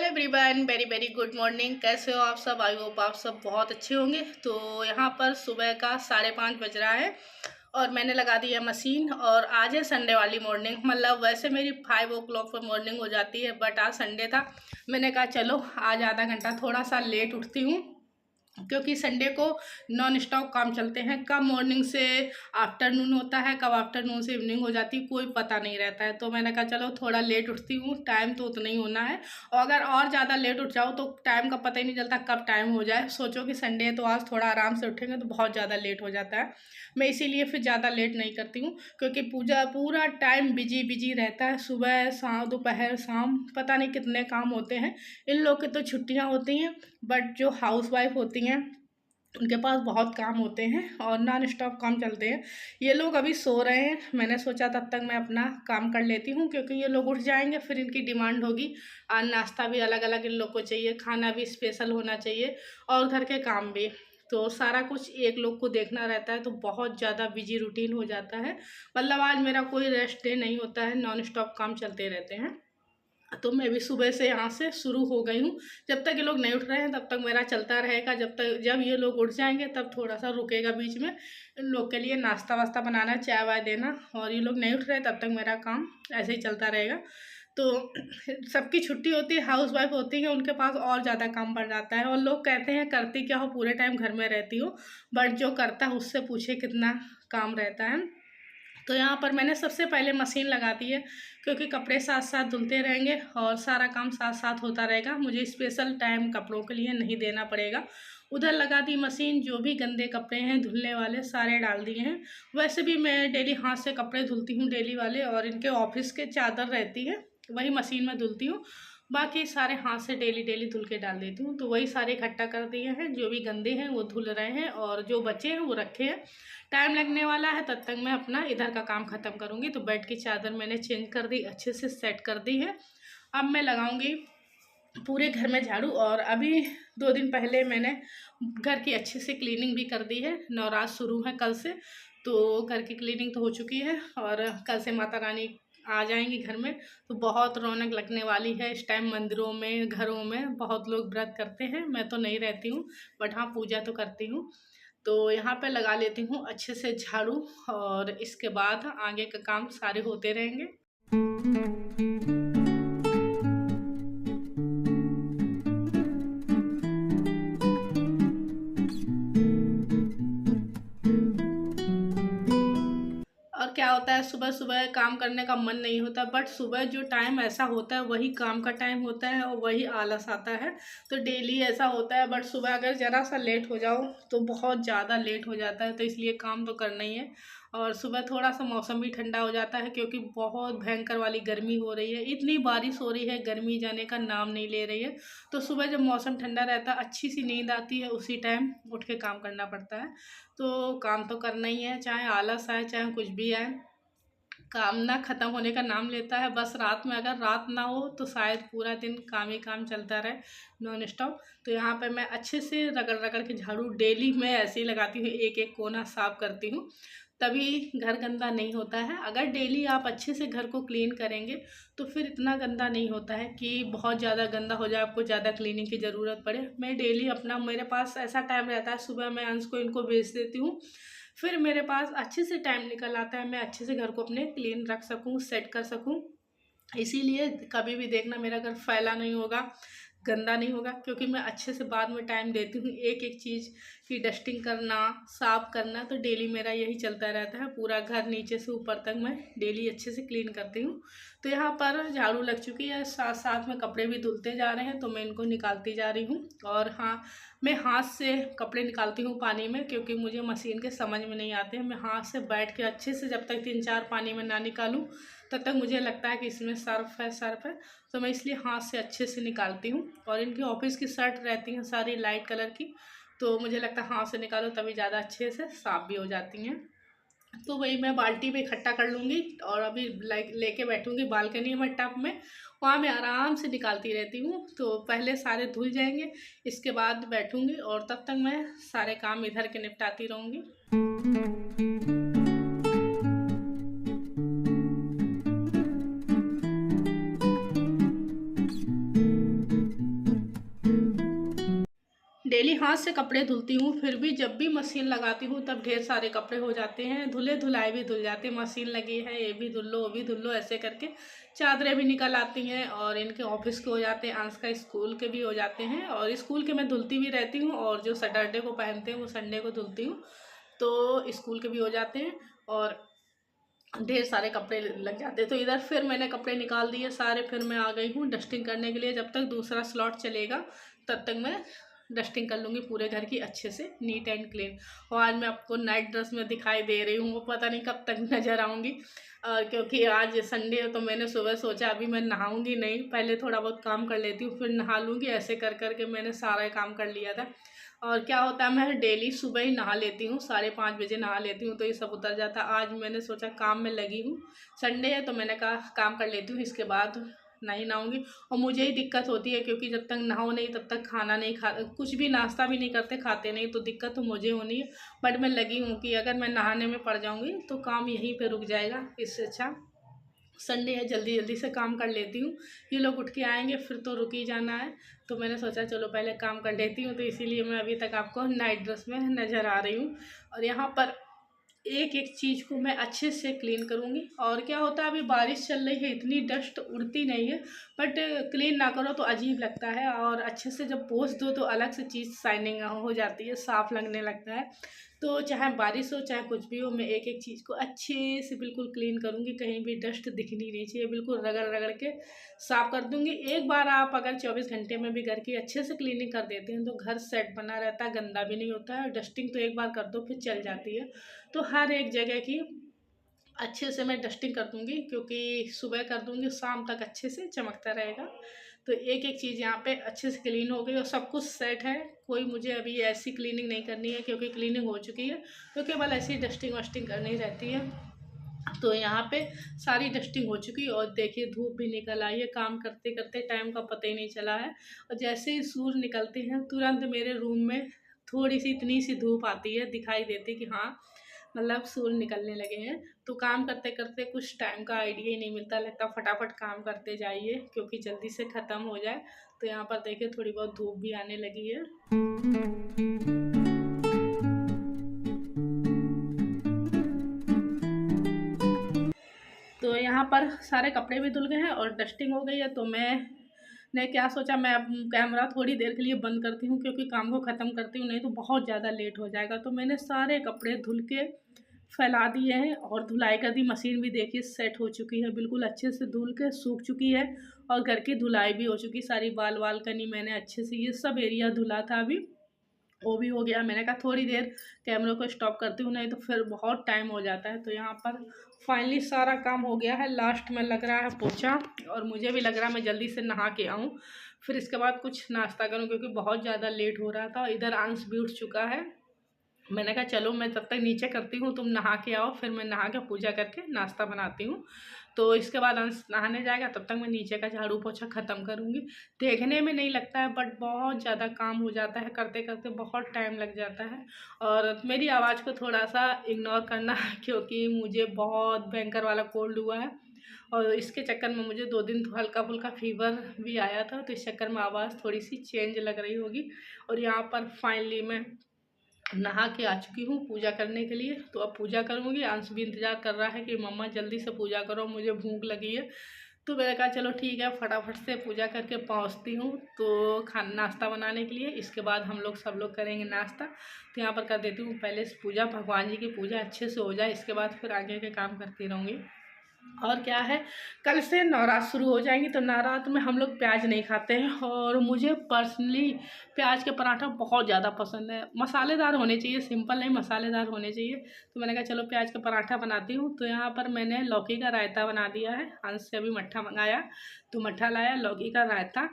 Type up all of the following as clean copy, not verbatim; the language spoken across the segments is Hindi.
Hello everyone, very very good morning. कैसे हो आप सब? आई होप आप सब बहुत अच्छे होंगे। तो यहाँ पर सुबह का 5:30 बज रहा है और मैंने लगा दी है मशीन। और आज है संडे वाली मॉर्निंग, मतलब वैसे मेरी 5 o'clock पर मॉर्निंग हो जाती है, बट आज संडे था। मैंने कहा चलो आज आधा घंटा थोड़ा सा लेट उठती हूँ, क्योंकि संडे को नॉन स्टॉप काम चलते हैं। कब मॉर्निंग से आफ्टरनून होता है, कब आफ्टरनून से इवनिंग हो जाती है, कोई पता नहीं रहता है। तो मैंने कहा चलो थोड़ा लेट उठती हूँ, टाइम तो उतना ही होना है। और अगर और ज़्यादा लेट उठ जाओ तो टाइम का पता ही नहीं चलता कब टाइम हो जाए। सोचो कि संडे है तो आज थोड़ा आराम से उठेंगे तो बहुत ज़्यादा लेट हो जाता है। मैं इसीलिए फिर ज़्यादा लेट नहीं करती हूँ, क्योंकि पूजा पूरा टाइम बिजी बिजी रहता है। सुबह शाम दोपहर शाम पता नहीं कितने काम होते हैं। इन लोग की तो छुट्टियाँ होती हैं, बट जो हाउस वाइफ होती हैं उनके पास बहुत काम होते हैं और नॉन स्टॉप काम चलते हैं। ये लोग अभी सो रहे हैं, मैंने सोचा तब तक मैं अपना काम कर लेती हूँ, क्योंकि ये लोग उठ जाएंगे फिर इनकी डिमांड होगी। आज नाश्ता भी अलग अलग इन लोग को चाहिए, खाना भी स्पेशल होना चाहिए और घर के काम भी। तो सारा कुछ एक लोग को देखना रहता है, तो बहुत ज़्यादा बिजी रूटीन हो जाता है। मतलब आज मेरा कोई रेस्ट डे नहीं होता है, नॉन स्टॉप काम चलते रहते हैं। तो मैं भी सुबह से यहाँ से शुरू हो गई हूँ। जब तक ये लोग नहीं उठ रहे हैं तब तक मेरा चलता रहेगा। जब ये लोग उठ जाएंगे तब थोड़ा सा रुकेगा बीच में, इन लोग के लिए नाश्ता वास्ता बनाना, चाय वाय देना। और ये लोग नहीं उठ रहे तब तक मेरा काम ऐसे ही चलता रहेगा। तो सबकी छुट्टी होती है, हाउस वाइफ होती है, उनके पास और ज़्यादा काम बढ़ जाता है। और लोग कहते हैं करती क्या हो, पूरे टाइम घर में रहती हो, बट जो करता है उससे पूछे कितना काम रहता है। तो यहाँ पर मैंने सबसे पहले मशीन लगा दी है, क्योंकि कपड़े साथ साथ धुलते रहेंगे और सारा काम साथ साथ होता रहेगा। मुझे स्पेशल टाइम कपड़ों के लिए नहीं देना पड़ेगा। उधर लगा दी मशीन, जो भी गंदे कपड़े हैं धुलने वाले सारे डाल दिए हैं। वैसे भी मैं डेली हाथ से कपड़े धुलती हूँ डेली वाले, और इनके ऑफिस के चादर रहती है वही मशीन में धुलती हूँ। बाकी सारे हाथ से डेली डेली धुल के डाल देती हूँ। तो वही सारे इकट्ठा कर दिए हैं, जो भी गंदे हैं वो धुल रहे हैं और जो बचे हैं वो रखे हैं। टाइम लगने वाला है, तब तक मैं अपना इधर का काम ख़त्म करूँगी। तो बेड की चादर मैंने चेंज कर दी, अच्छे से सेट कर दी है। अब मैं लगाऊंगी पूरे घर में झाड़ू। और अभी 2 दिन पहले मैंने घर की अच्छे से क्लीनिंग भी कर दी है। नवरात शुरू है कल से, तो घर की क्लीनिंग तो हो चुकी है और कल से माता रानी आ जाएंगी घर में। तो बहुत रौनक लगने वाली है। इस टाइम मंदिरों में घरों में बहुत लोग व्रत करते हैं, मैं तो नहीं रहती हूँ, बट हाँ पूजा तो करती हूँ। तो यहाँ पे लगा लेती हूँ अच्छे से झाड़ू, और इसके बाद आगे का काम सारे होते रहेंगे। और क्या होता है, सुबह सुबह काम करने का मन नहीं होता, बट सुबह जो टाइम ऐसा होता है वही काम का टाइम होता है और वही आलस आता है। तो डेली ऐसा होता है, बट सुबह अगर ज़रा सा लेट हो जाओ तो बहुत ज़्यादा लेट हो जाता है। तो इसलिए काम तो करना ही है। और सुबह थोड़ा सा मौसम भी ठंडा हो जाता है, क्योंकि बहुत भयंकर वाली गर्मी हो रही है। इतनी बारिश हो रही है, गर्मी जाने का नाम नहीं ले रही है। तो सुबह जब मौसम ठंडा रहता है, अच्छी सी नींद आती है, उसी टाइम उठ के काम करना पड़ता है। तो काम तो करना ही है, चाहे आलस आए चाहे कुछ भी आए। काम ना ख़त्म होने का नाम लेता है। बस रात में अगर रात ना हो तो शायद पूरा दिन काम ही काम चलता रहे नॉन स्टॉप। तो यहाँ पे मैं अच्छे से रगड़ रगड़ के झाड़ू डेली मैं ऐसे ही लगाती हूँ, एक एक कोना साफ करती हूँ, तभी घर गंदा नहीं होता है। अगर डेली आप अच्छे से घर को क्लीन करेंगे तो फिर इतना गंदा नहीं होता है कि बहुत ज़्यादा गंदा हो जाए, आपको ज़्यादा क्लीनिंग की ज़रूरत पड़े। मैं डेली अपना, मेरे पास ऐसा टाइम रहता है, सुबह मैं अंश को इनको भेज देती हूँ, फिर मेरे पास अच्छे से टाइम निकल आता है, मैं अच्छे से घर को अपने क्लीन रख सकूँ, सेट कर सकूँ। इसीलिए कभी भी देखना मेरा घर फैला नहीं होगा, गंदा नहीं होगा, क्योंकि मैं अच्छे से बाद में टाइम देती हूँ एक एक चीज़ की डस्टिंग करना, साफ़ करना। तो डेली मेरा यही चलता रहता है, पूरा घर नीचे से ऊपर तक मैं डेली अच्छे से क्लीन करती हूँ। तो यहाँ पर झाड़ू लग चुकी है, साथ साथ में कपड़े भी धुलते जा रहे हैं, तो मैं इनको निकालती जा रही हूँ। और हाँ, मैं हाथ से कपड़े निकालती हूँ पानी में, क्योंकि मुझे मशीन के समझ में नहीं आते हैं। मैं हाथ से बैठ के अच्छे से, जब तक 3-4 पानी में ना निकालूँ तब तक मुझे लगता है कि इसमें सर्फ है। तो मैं इसलिए हाथ से अच्छे से निकालती हूँ। और इनकी ऑफिस की शर्ट रहती हैं सारी लाइट कलर की, तो मुझे लगता है हाथ से निकालो तभी ज़्यादा अच्छे से साफ़ भी हो जाती हैं। तो वही मैं बाल्टी में इकट्ठा कर लूँगी और अभी लेके बैठूँगी बालकनी में टब में, वहाँ मैं आराम से निकालती रहती हूँ। तो पहले सारे धुल जाएंगे, इसके बाद बैठूँगी और तब तक मैं सारे काम इधर के निपटाती रहूँगी। डेली हाथ से कपड़े धुलती हूँ, फिर भी जब भी मशीन लगाती हूँ तब ढेर सारे कपड़े हो जाते हैं, धुले धुलाए भी धुल जाते हैं। मशीन लगी है, ये भी धुल लो वो भी धुल लो, ऐसे करके चादरें भी निकल आती हैं और इनके ऑफिस के हो जाते हैं, अंश का स्कूल के भी हो जाते हैं। और स्कूल के मैं धुलती भी रहती हूँ, और जो सैटरडे को पहनते हैं वो संडे को धुलती हूँ, तो स्कूल के भी हो जाते हैं और ढेर सारे कपड़े लग जाते। तो इधर फिर मैंने कपड़े निकाल दिए सारे, फिर मैं आ गई हूँ डस्टिंग करने के लिए। जब तक दूसरा स्लॉट चलेगा तब तक मैं डस्टिंग कर लूँगी पूरे घर की अच्छे से, नीट एंड क्लीन। और आज मैं आपको नाइट ड्रेस में दिखाई दे रही हूँ, वो पता नहीं कब तक नज़र आऊँगी, क्योंकि आज संडे है। तो मैंने सुबह सोचा अभी मैं नहाऊँगी नहीं, पहले थोड़ा बहुत काम कर लेती हूँ फिर नहा लूँगी। ऐसे कर कर के मैंने सारा काम कर लिया था। और क्या होता है, मैं डेली सुबह ही नहा लेती हूँ, 5:30 बजे नहा लेती हूँ, तो ये सब उतर जाता है। आज मैंने सोचा काम में लगी हूँ, संडे है तो मैंने कहा काम कर लेती हूँ, इसके बाद नहीं नहाऊंगी। और मुझे ही दिक्कत होती है, क्योंकि जब तक नहाओ नहीं तब तक खाना नहीं खा, कुछ भी नाश्ता भी नहीं करते, खाते नहीं, तो दिक्कत तो मुझे होनी है। बट मैं लगी हूँ कि अगर मैं नहाने में पड़ जाऊँगी तो काम यहीं पर रुक जाएगा, इससे अच्छा संडे है जल्दी जल्दी से काम कर लेती हूँ। ये लोग उठ के आएंगे फिर तो रुक ही जाना है, तो मैंने सोचा चलो पहले काम कर लेती हूँ। तो इसीलिए मैं अभी तक आपको नाइट ड्रेस में नज़र आ रही हूँ। और यहाँ पर एक एक चीज़ को मैं अच्छे से क्लीन करूँगी। और क्या होता है, अभी बारिश चल रही है, इतनी डस्ट उड़ती नहीं है, बट क्लीन ना करो तो अजीब लगता है, और अच्छे से जब पोंछ दो तो अलग से चीज़ शाइनिंग हो जाती है, साफ़ लगने लगता है। तो चाहे बारिश हो चाहे कुछ भी हो, मैं एक एक चीज़ को अच्छे से बिल्कुल क्लीन करूँगी, कहीं भी डस्ट दिखनी नहीं चाहिए, बिल्कुल रगड़ रगड़ के साफ़ कर दूँगी। एक बार आप अगर 24 घंटे में भी घर की अच्छे से क्लीनिंग कर देते हैं तो घर सेट बना रहता है, गंदा भी नहीं होता है। और डस्टिंग तो एक बार कर दो फिर चल जाती है। तो हर एक जगह की अच्छे से मैं डस्टिंग कर दूँगी, क्योंकि सुबह कर दूँगी शाम तक अच्छे से चमकता रहेगा। तो एक एक चीज़ यहाँ पे अच्छे से क्लीन हो गई और सब कुछ सेट है। कोई मुझे अभी ऐसी क्लीनिंग नहीं करनी है, क्योंकि क्लीनिंग हो चुकी है, तो केवल ऐसी डस्टिंग वस्टिंग करनी रहती है। तो यहाँ पे सारी डस्टिंग हो चुकी है, और देखिए धूप भी निकल आई है, काम करते करते टाइम का पता ही नहीं चला है। और जैसे ही सूर्य निकलते हैं तुरंत मेरे रूम में थोड़ी सी इतनी सी धूप आती है, दिखाई देती कि हाँ मतलब सूर्य निकलने लगे हैं। तो काम करते करते कुछ टाइम का आइडिया ही नहीं मिलता, लगता फटाफट काम करते जाइए क्योंकि जल्दी से ख़त्म हो जाए। तो यहाँ पर देखिए थोड़ी बहुत धूप भी आने लगी है। तो यहाँ पर सारे कपड़े भी धुल गए हैं और डस्टिंग हो गई है। तो मैंने क्या सोचा, मैं अब कैमरा थोड़ी देर के लिए बंद करती हूँ, क्योंकि काम को ख़त्म करती हूँ, नहीं तो बहुत ज़्यादा लेट हो जाएगा। तो मैंने सारे कपड़े धुल के फैला दिए हैं और धुलाई कर दी। मशीन भी देखिए सेट हो चुकी है, बिल्कुल अच्छे से धुल के सूख चुकी है, और घर की धुलाई भी हो चुकी। सारी बालकनी मैंने अच्छे से ये सब एरिया धुला था, अभी वो भी हो गया। मैंने कहा थोड़ी देर कैमरे को स्टॉप करती हूँ, नहीं तो फिर बहुत टाइम हो जाता है। तो यहाँ पर फाइनली सारा काम हो गया है, लास्ट में लग रहा है पोछा, और मुझे भी लग रहा है मैं जल्दी से नहा के आऊँ, फिर इसके बाद कुछ नाश्ता करूँ, क्योंकि बहुत ज़्यादा लेट हो रहा था। इधर अंश भी उठ चुका है। मैंने कहा चलो मैं तब तक नीचे करती हूँ, तुम नहा के आओ, फिर मैं नहा के पूजा करके नाश्ता बनाती हूँ। तो इसके बाद अंश नहाने जाएगा, तब तक मैं नीचे का झाड़ू पोछा ख़त्म करूँगी। देखने में नहीं लगता है, बट बहुत ज़्यादा काम हो जाता है, करते करते बहुत टाइम लग जाता है। और मेरी आवाज़ को थोड़ा सा इग्नोर करना क्योंकि मुझे बहुत भयंकर वाला कोल्ड हुआ है, और इसके चक्कर में मुझे 2 दिन तो हल्का फुल्का फीवर भी आया था, तो इस चक्कर में आवाज़ थोड़ी सी चेंज लग रही होगी। और यहाँ पर फाइनली मैं नहा के आ चुकी हूँ पूजा करने के लिए। तो अब पूजा करूँगी। अंश भी इंतज़ार कर रहा है कि मम्मा जल्दी से पूजा करो, मुझे भूख लगी है। तो मैंने कहा चलो ठीक है, फटाफट से पूजा करके पहुँचती हूँ तो खाना नाश्ता बनाने के लिए। इसके बाद हम लोग सब लोग करेंगे नाश्ता। तो यहाँ पर कर देती हूँ पहले पूजा, भगवान जी की पूजा अच्छे से हो जाए, इसके बाद फिर आगे के काम करती रहूँगी। और क्या है, कल से नवरात्र शुरू हो जाएंगी, तो नवरात्र में हम लोग प्याज नहीं खाते हैं, और मुझे पर्सनली प्याज के पराठा बहुत ज़्यादा पसंद है। मसालेदार होने चाहिए, सिंपल नहीं मसालेदार होने चाहिए। तो मैंने कहा चलो प्याज का पराठा बनाती हूँ। तो यहाँ पर मैंने लौकी का रायता बना दिया है। अंश से अभी मट्ठा मंगाया, तो मट्ठा लाया, लौकी का रायता,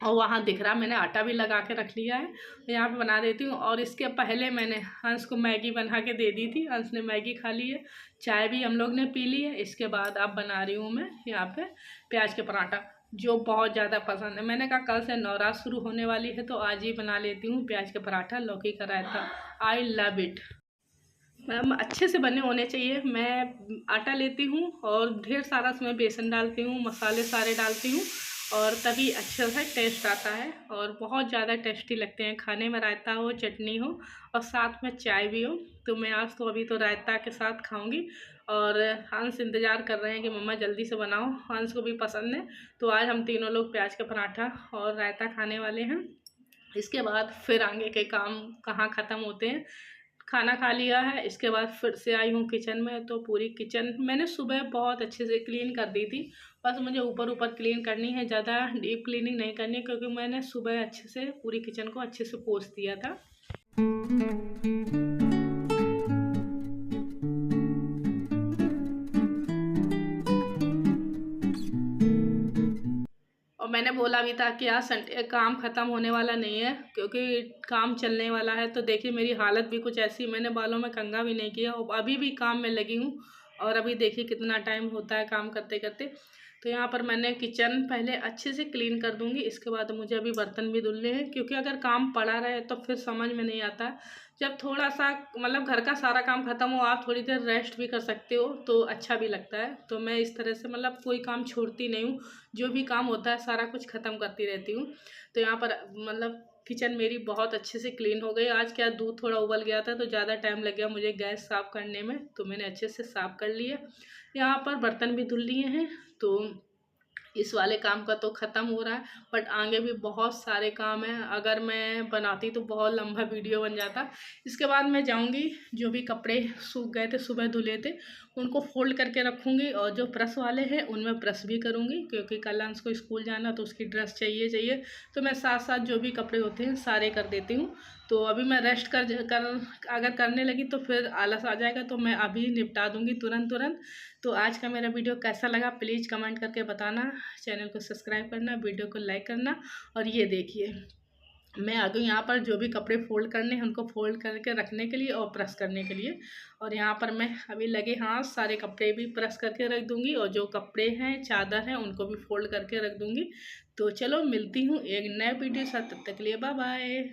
और वहाँ दिख रहा मैंने आटा भी लगा के रख लिया है, तो यहाँ पे बना देती हूँ। और इसके पहले मैंने हंस को मैगी बना के दे दी थी, हंस ने मैगी खा ली है, चाय भी हम लोग ने पी ली है। इसके बाद अब बना रही हूँ मैं यहाँ पे प्याज के पराठा, जो बहुत ज़्यादा पसंद है। मैंने कहा कल से नवरात्र शुरू होने वाली है, तो आज ही बना लेती हूँ प्याज के पराठा, लौकी का raita. I love it. Ma'am अच्छे से बने होने चाहिए। मैं आटा लेती हूँ और ढेर सारा उसमें बेसन डालती हूँ, मसाले सारे डालती हूँ, और तभी अच्छे से टेस्ट आता है और बहुत ज़्यादा टेस्टी लगते हैं खाने में। रायता हो, चटनी हो और साथ में चाय भी हो। तो मैं आज तो अभी तो रायता के साथ खाऊंगी। और हंस इंतज़ार कर रहे हैं कि मम्मा जल्दी से बनाओ, हंस को भी पसंद है। तो आज हम तीनों लोग प्याज का पराठा और रायता खाने वाले हैं। इसके बाद फिर आगे के काम कहाँ ख़त्म होते हैं। खाना खा लिया है, इसके बाद फिर से आई हूँ किचन में। तो पूरी किचन मैंने सुबह बहुत अच्छे से क्लीन कर दी थी। बस मुझे ऊपर ऊपर क्लीन करनी है, ज़्यादा डीप क्लीनिंग नहीं करनी है, क्योंकि मैंने सुबह अच्छे से पूरी किचन को अच्छे से पोंछ दिया था। और मैंने बोला भी था कि आज संडे काम ख़त्म होने वाला नहीं है, क्योंकि काम चलने वाला है। तो देखिए मेरी हालत भी कुछ ऐसी, मैंने बालों में कंघा भी नहीं किया और अभी भी काम में लगी हूँ। और अभी देखिए कितना टाइम होता है काम करते करते। तो यहाँ पर मैंने किचन पहले अच्छे से क्लीन कर दूँगी, इसके बाद मुझे अभी बर्तन भी धुलने हैं, क्योंकि अगर काम पड़ा रहे तो फिर समझ में नहीं आता। जब थोड़ा सा मतलब घर का सारा काम ख़त्म हो, आप थोड़ी देर रेस्ट भी कर सकते हो तो अच्छा भी लगता है। तो मैं इस तरह से मतलब कोई काम छोड़ती नहीं हूँ, जो भी काम होता है सारा कुछ ख़त्म करती रहती हूँ। तो यहाँ पर मतलब किचन मेरी बहुत अच्छे से क्लीन हो गई। आज क्या दूध थोड़ा उबल गया था तो ज़्यादा टाइम लग गया मुझे गैस साफ़ करने में, तो मैंने अच्छे से साफ़ कर लिया। यहाँ पर बर्तन भी धुल लिए हैं। तो इस वाले काम का तो ख़त्म हो रहा है, बट आगे भी बहुत सारे काम हैं। अगर मैं बनाती तो बहुत लंबा वीडियो बन जाता। इसके बाद मैं जाऊंगी, जो भी कपड़े सूख गए थे सुबह धुले थे उनको फोल्ड करके रखूंगी, और जो प्रेस वाले हैं उनमें प्रेस भी करूंगी, क्योंकि कल अंश को स्कूल जाना तो उसकी ड्रेस चाहिए। तो मैं साथ साथ जो भी कपड़े होते हैं सारे कर देती हूँ। तो अभी मैं रेस्ट कर अगर करने लगी तो फिर आलस आ जाएगा, तो मैं अभी निपटा दूंगी तुरंत। तो आज का मेरा वीडियो कैसा लगा प्लीज़ कमेंट करके बताना। चैनल को सब्सक्राइब करना, वीडियो को लाइक करना। और ये देखिए मैं आ गई यहाँ पर जो भी कपड़े फोल्ड करने हैं उनको फोल्ड करके रखने के लिए और प्रेस करने के लिए। और यहाँ पर मैं अभी लगे हाथ सारे कपड़े भी प्रेस करके रख दूँगी, और जो कपड़े हैं चादर हैं उनको भी फोल्ड करके रख दूँगी। तो चलो मिलती हूँ एक नए वीडियो साथ, तब तक के लिए बाय बाय।